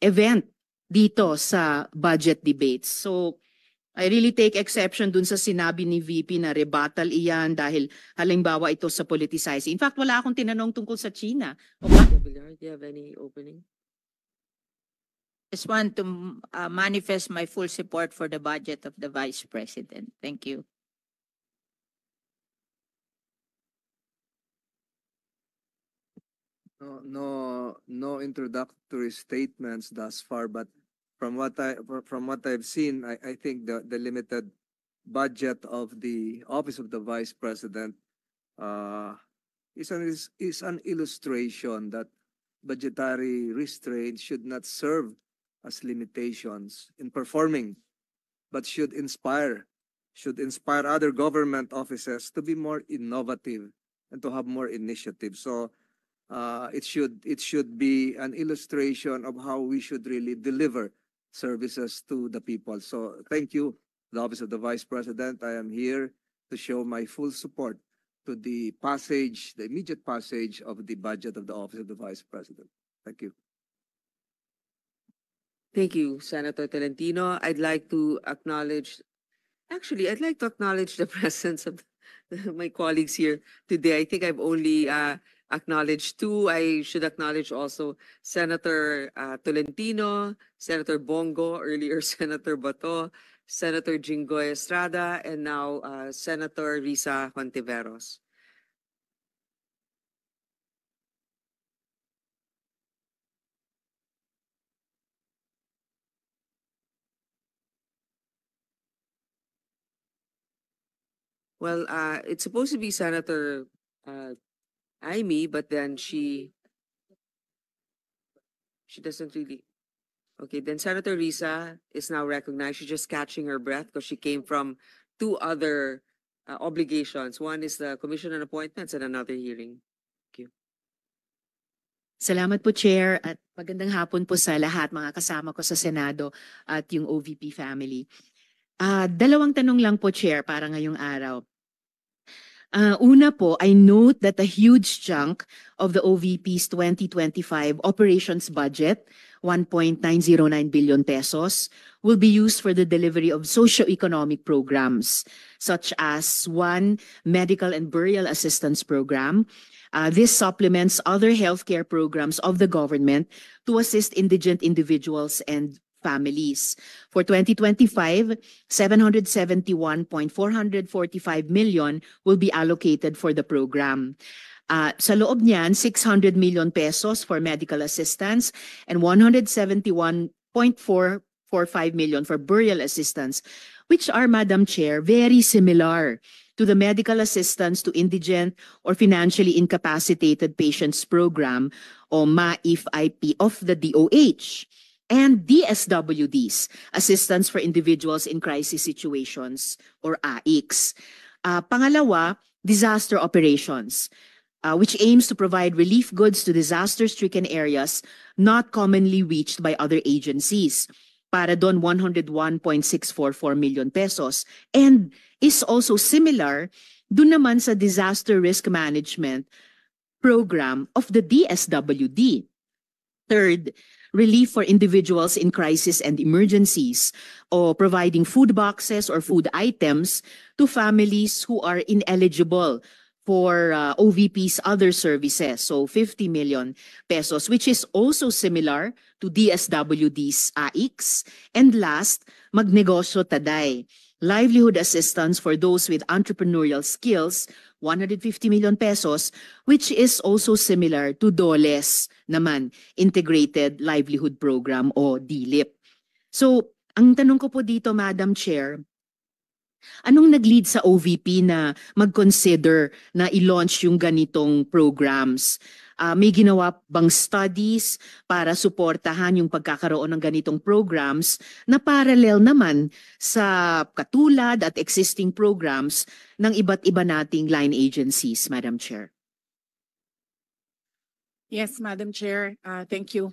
event dito sa budget debates. So I really take exception dun sa sinabi ni VP na rebuttal iyan dahil halimbawa ito sa politicizing. In fact, wala akong tinanong tungkol sa China. Villar, do you have any opening? Just want to manifest my full support for the budget of the Vice President. Thank you. No introductory statements thus far, but from what I've seen, I think the limited budget of the Office of the Vice President is an illustration that budgetary restraint should not serve as limitations in performing, but should inspire other government offices to be more innovative and to have more initiative. So it should be an illustration of how we should really deliver services to the people. So thank you, the Office of the Vice President. I am here to show my full support to the immediate passage of the budget of the Office of the Vice President. Thank you. Thank you, Senator Tolentino. I'd like to acknowledge the presence of my colleagues here today. I think I've only acknowledged two. I should acknowledge also Senator Tolentino, Senator Bongo, earlier Senator Bato, Senator Jinggoy Estrada, and now Senator Risa Hontiveros. Well, it's supposed to be Senator Amy, but then she doesn't really. Okay, then Senator Risa is now recognized. She's just catching her breath because she came from two other obligations. One is the Commission on Appointments and another hearing. Thank you. Salamat po, Chair, at magandang hapon po sa lahat, mga kasama ko sa Senado at yung OVP family. Dalawang tanong lang po, Chair, para ngayong araw. Una po, I note that a huge chunk of the OVP's 2025 operations budget, 1.909 billion pesos, will be used for the delivery of socio-economic programs, such as one medical and burial assistance program. This supplements other healthcare programs of the government to assist indigent individuals and families. For 2025, 771.445 million will be allocated for the program. Sa loob niyan, 600 million pesos for medical assistance and 171.445 million for burial assistance, which are, Madam Chair, very similar to the medical assistance to indigent or financially incapacitated patients program, o MAIF-IP of the DOH. And DSWDs, Assistance for Individuals in Crisis Situations, or AICS. Pangalawa, disaster operations, which aims to provide relief goods to disaster-stricken areas not commonly reached by other agencies. Para doon, 101.644 million pesos. And is also similar doon naman sa disaster risk management program of the DSWD. Third, relief for individuals in crisis and emergencies, or providing food boxes or food items to families who are ineligible for OVP's other services. So 50 million pesos, which is also similar to DSWD's AICS. And last, Magnegosyo Taday, livelihood assistance for those with entrepreneurial skills, 150 million pesos, which is also similar to DOLE's naman, Integrated Livelihood Program o DLIP. So, ang tanong ko po dito, Madam Chair, anong nag-lead sa OVP na mag-consider na i-launch yung ganitong programs? May ginawa bang studies para suportahan yung pagkakaroon ng ganitong programs na parallel naman sa katulad at existing programs ng iba't iba nating line agencies, Madam Chair? Yes, Madam Chair. Thank you.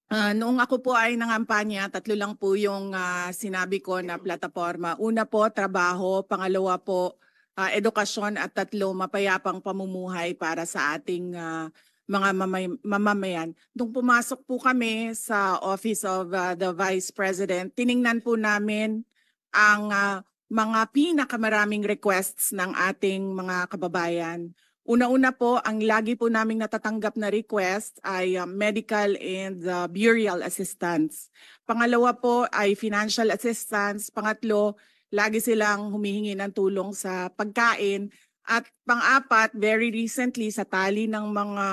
Noong ako po ay nangampanya, tatlo lang po yung sinabi ko na plataforma. Una po, trabaho. Pangalawa po, edukasyon. At tatlo, mapayapang pamumuhay para sa ating mga mamamayan. Nung pumasok po kami sa Office of the Vice President, tiningnan po namin ang mga pinakamaraming requests ng ating mga kababayan. Una-una po, ang lagi po naming natatanggap na request ay medical and burial assistance. Pangalawa po ay financial assistance. Pangatlo, lagi silang humihingi ng tulong sa pagkain. At pang-apat, very recently, sa tali ng mga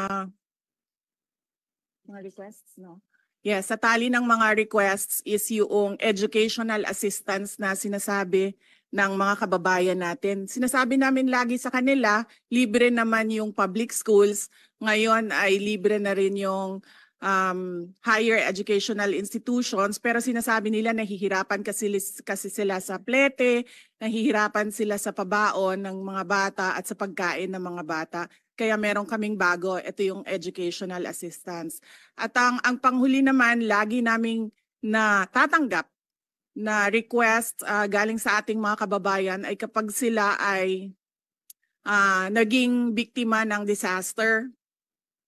requests, no? Yes, sa tali ng mga requests is yung educational assistance na sinasabi ng mga kababayan natin. Sinasabi namin lagi sa kanila, libre naman yung public schools. Ngayon ay libre na rin yung higher educational institutions. Pero sinasabi nila nahihirapan kasi sila sa plete, nahihirapan sila sa pabaon ng mga bata at sa pagkain ng mga bata. Kaya meron kaming bago, ito yung educational assistance. At ang panghuli naman, lagi naming natatanggap na request galing sa ating mga kababayan ay kapag sila ay naging biktima ng disaster,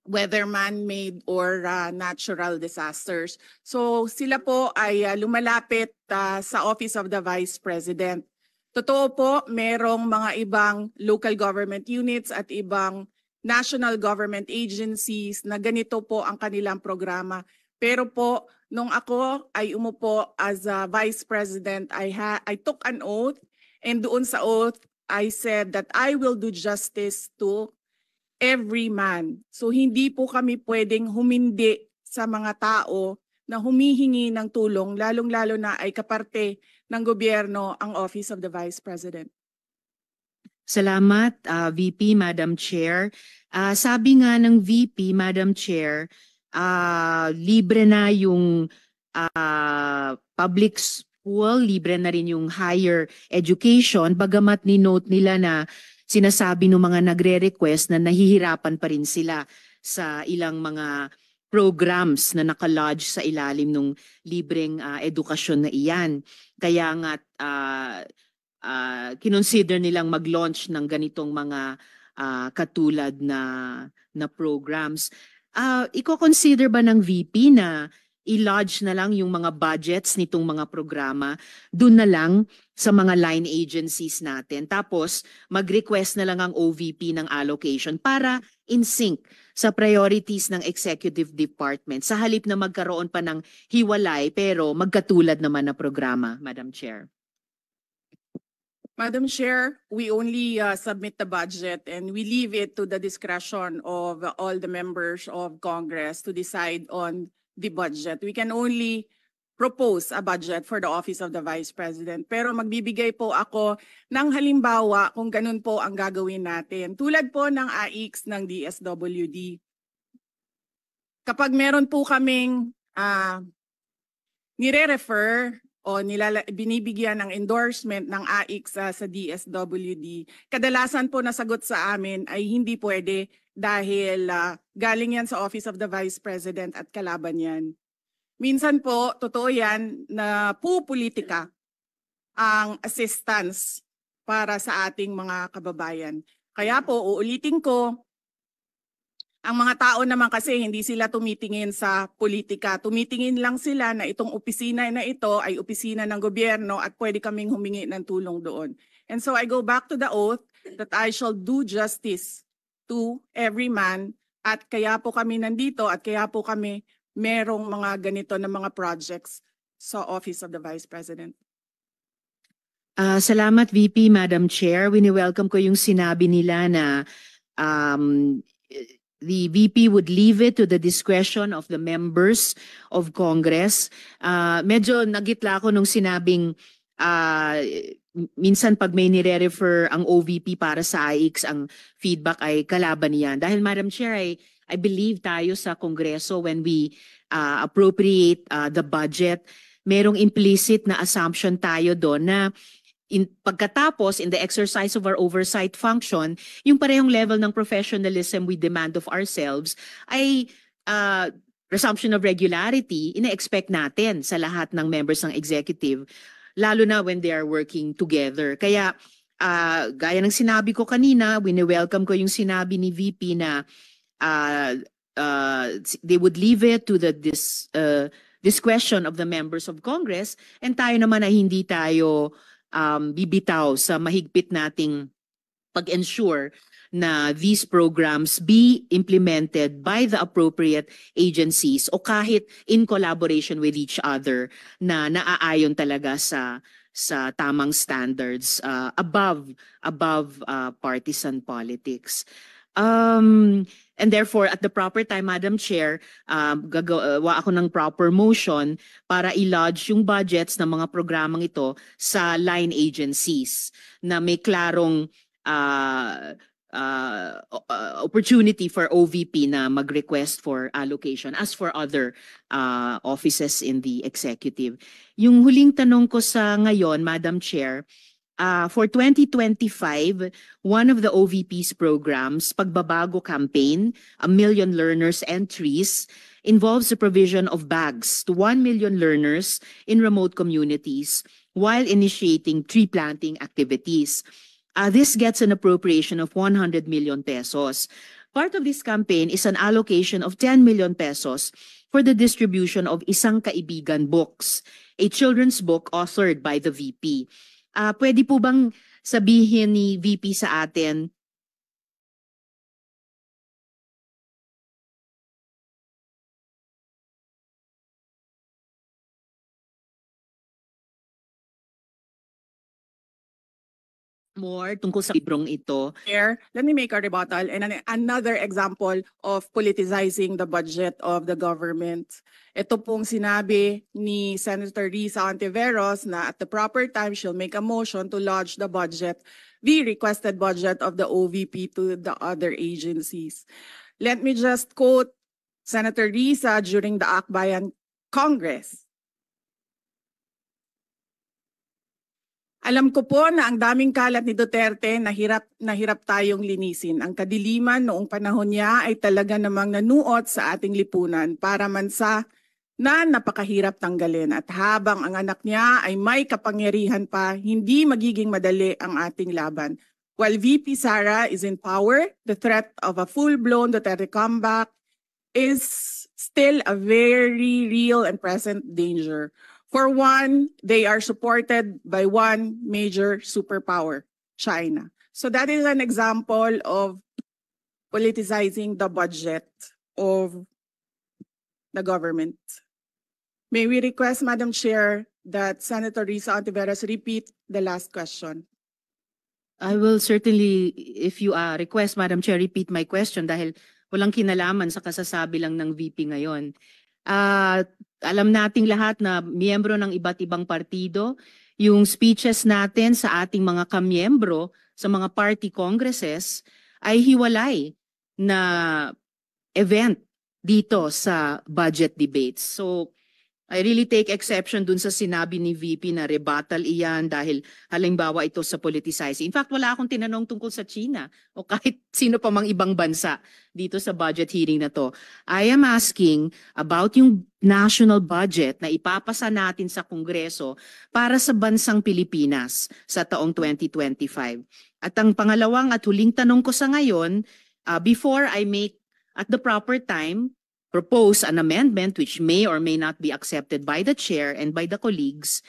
whether man-made or natural disasters. So sila po ay lumalapit sa Office of the Vice President. Totoo po, merong mga ibang local government units at ibang national government agencies na ganito po ang kanilang programa. Pero po, nung ako ay umupo as a Vice President, I took an oath, and doon sa oath, I said that I will do justice to every man. So hindi po kami pwedeng humindi sa mga tao na humihingi ng tulong, lalong-lalo na ay kaparte ng gobyerno ang Office of the Vice President. Salamat, VP, Madam Chair. Sabi nga ng VP, Madam Chair, libre na yung public school, libre na rin yung higher education, bagamat ni-note nila na sinasabi ng mga nagre-request na nahihirapan pa rin sila sa ilang mga programs na nakalodge sa ilalim ng libreng edukasyon na iyan. Kaya nga kinonsider nilang mag-launch ng ganitong mga katulad na programs. Iko-consider ba ng VP na i-lodge na lang yung mga budgets nitong mga programa dun na lang sa mga line agencies natin? Tapos mag-request na lang ang OVP ng allocation para in sync sa priorities ng executive department sa halip na magkaroon pa ng hiwalay pero magkatulad naman na programa, Madam Chair. Madam Chair, we only submit the budget and we leave it to the discretion of all the members of Congress to decide on the budget. We can only propose a budget for the Office of the Vice President. Pero magbibigay po ako ng halimbawa kung ganun po ang gagawin natin. Tulad po ng AIX ng DSWD. Kapag meron po kaming nire-refer o binibigyan ng endorsement ng AIX sa DSWD, kadalasan po nasagot sa amin ay hindi pwede dahil galing yan sa Office of the Vice President at kalaban yan. Minsan po, totoo yan na pupolitika ang assistance para sa ating mga kababayan. Kaya po, uulitin ko, ang mga tao naman kasi hindi sila tumitingin sa politika. Tumitingin lang sila na itong opisina na ito ay opisina ng gobyerno at pwede kaming humingi ng tulong doon. And so I go back to the oath that I shall do justice to every man, at kaya po kami nandito at kaya po kami merong mga ganito na mga projects sa Office of the Vice President. Salamat VP, Madam Chair. Wini-welcome ko yung sinabi nila na the VP would leave it to the discretion of the members of Congress. Medyo nagitla ako nung sinabing minsan pag may nire-refer ang OVP para sa AIX, ang feedback ay kalaban niyan. Dahil Madam Chair, I believe tayo sa Kongreso when we appropriate the budget, merong implicit na assumption tayo doon na pagkatapos in the exercise of our oversight function, yung parehong level ng professionalism we demand of ourselves ay resumption of regularity, ina-expect natin sa lahat ng members ng executive, lalo na when they are working together. Kaya gaya ng sinabi ko kanina, wini-welcome ko yung sinabi ni VP na they would leave it to the discretion of the members of Congress, and tayo naman ay hindi tayo bibitaw sa mahigpit nating pag-ensure na these programs be implemented by the appropriate agencies o kahit in collaboration with each other na naaayon talaga sa tamang standards above partisan politics. And therefore, at the proper time, Madam Chair, gagawa ako ng proper motion para i-lodge yung budgets ng mga programang ito sa line agencies na may klarong opportunity for OVP na mag-request for allocation as for other offices in the executive. Yung huling tanong ko sa ngayon, Madam Chair, for 2025, one of the OVP's programs, Pagbabago Campaign, 1 Million Learners Entries, involves the provision of bags to 1 million learners in remote communities while initiating tree planting activities. This gets an appropriation of 100 million pesos. Part of this campaign is an allocation of 10 million pesos for the distribution of Isang Kaibigan books, a children's book authored by the VP. Pwede po bang sabihin ni VP sa atin more tungkol sa librong ito? Chair, let me make a rebuttal and another example of politicizing the budget of the government. Ito pong sinabi ni Senator Risa Ontiveros na at the proper time she'll make a motion to lodge the budget, the requested budget of the OVP to the other agencies. Let me just quote Senator Risa during the Akbayan Congress. Alam ko po na ang daming kalat ni Duterte na hirap tayong linisin. Ang kadiliman noong panahon niya ay talaga namang nanuot sa ating lipunan para mansa na napakahirap tanggalin. At habang ang anak niya ay may kapangyarihan pa, hindi magiging madali ang ating laban. While VP Sara is in power, the threat of a full-blown Duterte comeback is still a very real and present danger. For one, they are supported by one major superpower, China. So that is an example of politicizing the budget of the government. May we request, Madam Chair, that Senator Risa Ontiveros repeat the last question? I will certainly, if you request, Madam Chair, repeat my question dahil walang kinalaman sa kasasabi lang ng VP ngayon. Alam nating lahat na miyembro ng iba't ibang partido, yung speeches natin sa ating mga kamiyembro sa mga party congresses ay hiwalay na event dito sa budget debates. So I really take exception dun sa sinabi ni VP na rebuttal iyan dahil halimbawa ito sa politicizing. In fact, wala akong tinanong tungkol sa China o kahit sino pa mang ibang bansa dito sa budget hearing na to. I am asking about yung national budget na ipapasa natin sa Kongreso para sa bansang Pilipinas sa taong 2025. At ang pangalawang at huling tanong ko sa ngayon, before I make at the proper time, propose an amendment which may or may not be accepted by the chair and by the colleagues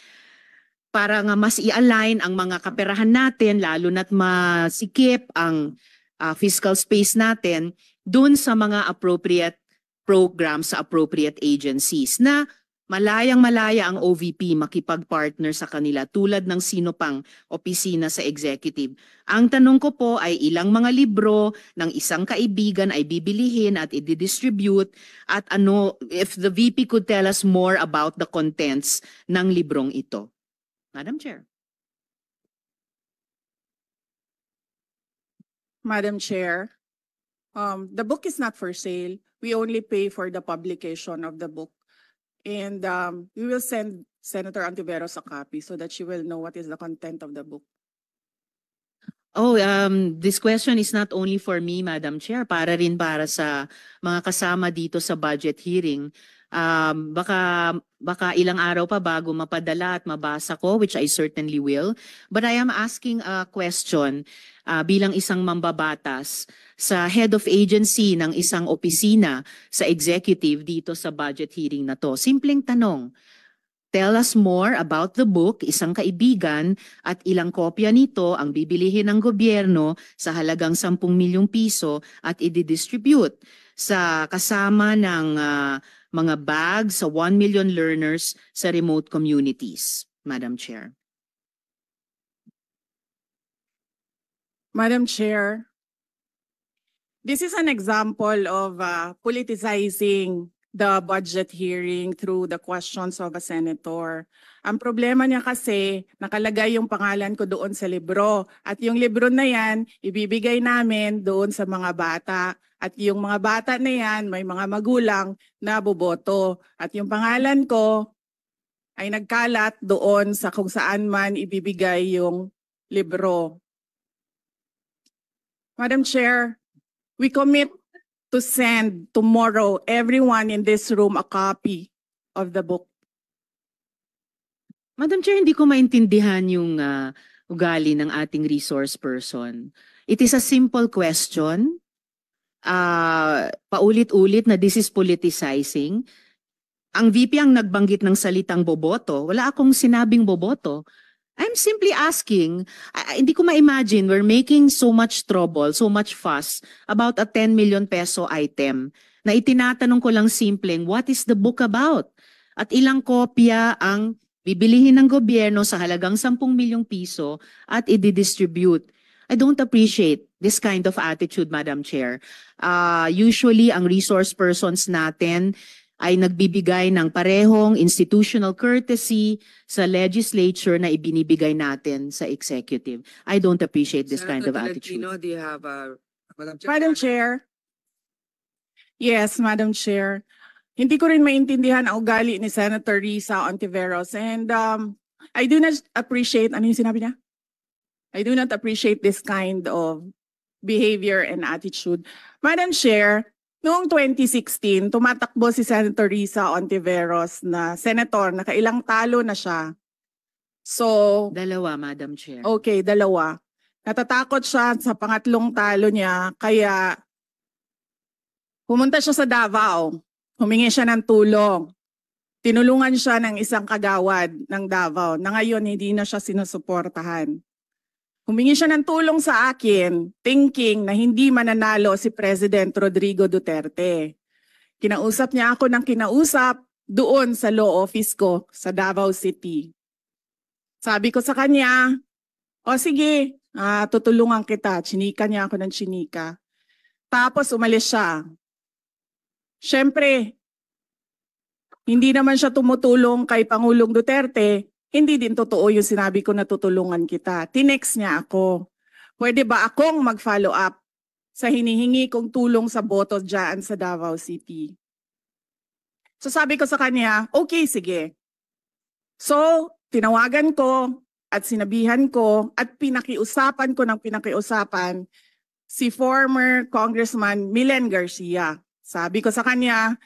para nga mas i-align ang mga kaperahan natin lalo na't masikip ang fiscal space natin dun sa mga appropriate programs sa appropriate agencies na malayang-malaya ang OVP makipag-partner sa kanila tulad ng sino pang opisina sa executive. Ang tanong ko po ay ilang mga libro ng Isang Kaibigan ay bibilihin at i-distribute at ano, if the VP could tell us more about the contents ng librong ito. Madam Chair. Madam Chair, the book is not for sale. We only pay for the publication of the book. And we will send Senator Ontiveros a copy so that she will know what is the content of the book. Oh, this question is not only for me, Madam Chair, para rin para sa mga kasama dito sa budget hearing. Baka ilang araw pa bago mapadala at mabasa ko, which I certainly will. But I am asking a question bilang isang mambabatas sa head of agency ng isang opisina sa executive dito sa budget hearing na to. Simpleng tanong. Tell us more about the book, Isang Kaibigan, at ilang kopya nito ang bibilihin ng gobyerno sa halagang 10 milyong piso at i-distribute sa kasama ng mga bags sa 1 million learners sa remote communities. Madam Chair. Madam Chair, this is an example of politicizing the budget hearing through the questions of a senator. Ang problema niya kasi, nakalagay yung pangalan ko doon sa libro. At yung libro na yan, ibibigay namin doon sa mga bata. At yung mga bata na yan, may mga magulang na boboto. At yung pangalan ko ay nagkalat doon sa kung saan man ibibigay yung libro. Madam Chair, we commit to send tomorrow everyone in this room a copy of the book. Madam Chair, hindi ko maintindihan yung ugali ng ating resource person. It is a simple question. Paulit-ulit na this is politicizing. Ang VP ang nagbanggit ng salitang boboto. Wala akong sinabing boboto. I'm simply asking, hindi ko ma-imagine we're making so much trouble, so much fuss about a 10 million peso item na itinatanong ko lang simpleng, what is the book about? At ilang kopya ang bibilihin ng gobyerno sa halagang 10 milyong piso at i-distribute. I don't appreciate this kind of attitude, Madam Chair. Usually, ang resource persons natin ay nagbibigay ng parehong institutional courtesy sa legislature na ibinibigay natin sa executive. I don't appreciate this kind of attitude. Tolentino, do you have a... Madam Chair. Yes, Madam Chair. Hindi ko rin maintindihan ang ugali ni Senator Risa Ontiveros. And I do not appreciate, ano yung sinabi niya? I do not appreciate this kind of behavior and attitude. Madam Chair, noong 2016, tumatakbo si Senator Risa Ontiveros na senator, nakailang talo na siya. So, Dalawa, Madam Chair. okay, dalawa. Natatakot siya sa pangatlong talo niya, kaya pumunta siya sa Davao. Humingi siya ng tulong. Tinulungan siya ng isang kagawad ng Davao na ngayon hindi na siya sinusuportahan. Humingi siya ng tulong sa akin, thinking na hindi mananalo si President Rodrigo Duterte. Kinausap niya ako ng kinausap doon sa law office ko sa Davao City. Sabi ko sa kanya, o sige, tutulungan kita. Chinika niya ako ng chinika. Tapos umalis siya. Siyempre, hindi naman siya tumutulong kay Pangulong Duterte. Hindi din totoo yung sinabi ko na tutulungan kita. Tinext niya ako. Pwede ba akong mag-follow up sa hinihingi kong tulong sa boto dyan sa Davao City? So sabi ko sa kanya, okay, sige. So, tinawagan ko at sinabihan ko at pinakiusapan ko ng pinakiusapan si former Congressman Milen Garcia. Sabi ko sa kanya,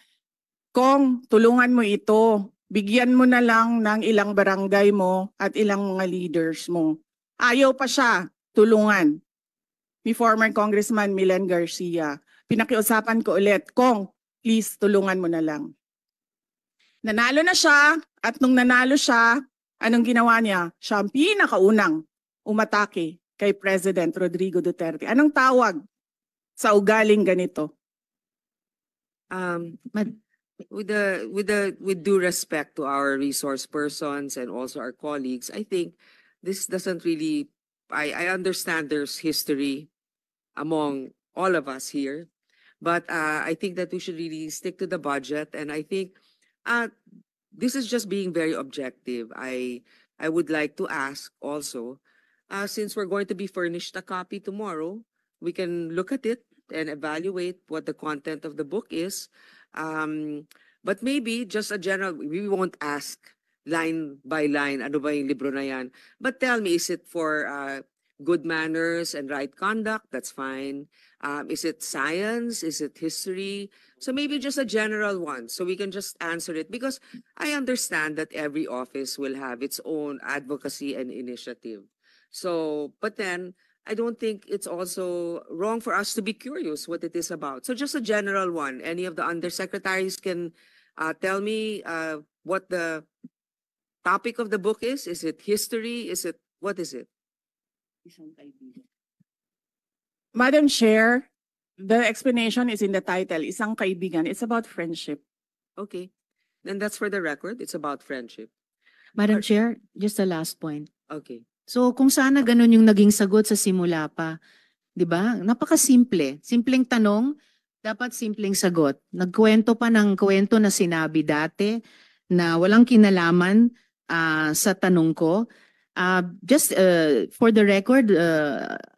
Kong, tulungan mo ito. Bigyan mo na lang ng ilang barangay mo at ilang mga leaders mo. Ayaw pa siya tulungan ni former Congressman Milen Garcia. Pinakiusapan ko ulit, Kong, please tulungan mo na lang. Nanalo na siya at nung nanalo siya, anong ginawa niya? Siya ang pinakaunang umatake kay President Rodrigo Duterte. Anong tawag sa ugaling ganito? With due respect to our resource persons and also our colleagues, I think this doesn't really, I understand there's history among all of us here, but I think that we should really stick to the budget, and I think this is just being very objective. I would like to ask also, since we're going to be furnished a copy tomorrow, we can look at it and evaluate what the content of the book is. But maybe just a general, we won't ask line by line, ano ba yung libro na yan. But tell me, is it for good manners and right conduct? That's fine. Is it science? Is it history? So maybe just a general one, so we can just answer it, because I understand that every office will have its own advocacy and initiative. So, but then I don't think it's also wrong for us to be curious what it is about. So just a general one. Any of the undersecretaries can tell me what the topic of the book is? Is it history? What is it? Madam Chair, the explanation is in the title, Isang Kaibigan. It's about friendship. Okay. Then that's for the record. It's about friendship. Madam Chair, just a last point. Okay. So kung sana ganun yung naging sagot sa simula pa, 'di ba? Napakasimple. Simpleng tanong, dapat simpleng sagot. Nagkwento pa ng kwento na sinabi dati na walang kinalaman sa tanong ko. Just for the record,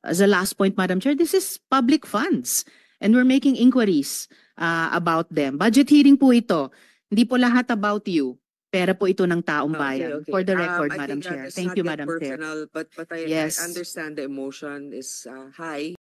as a last point, Madam Chair, this is public funds and we're making inquiries about them. Budget hearing po ito. Hindi po lahat about you. Pera po ito ng taong bayan. Okay. For the record, I Madam think Chair. let's Thank not you, get Madam Chair. personal, but I Yes. understand the emotion is high.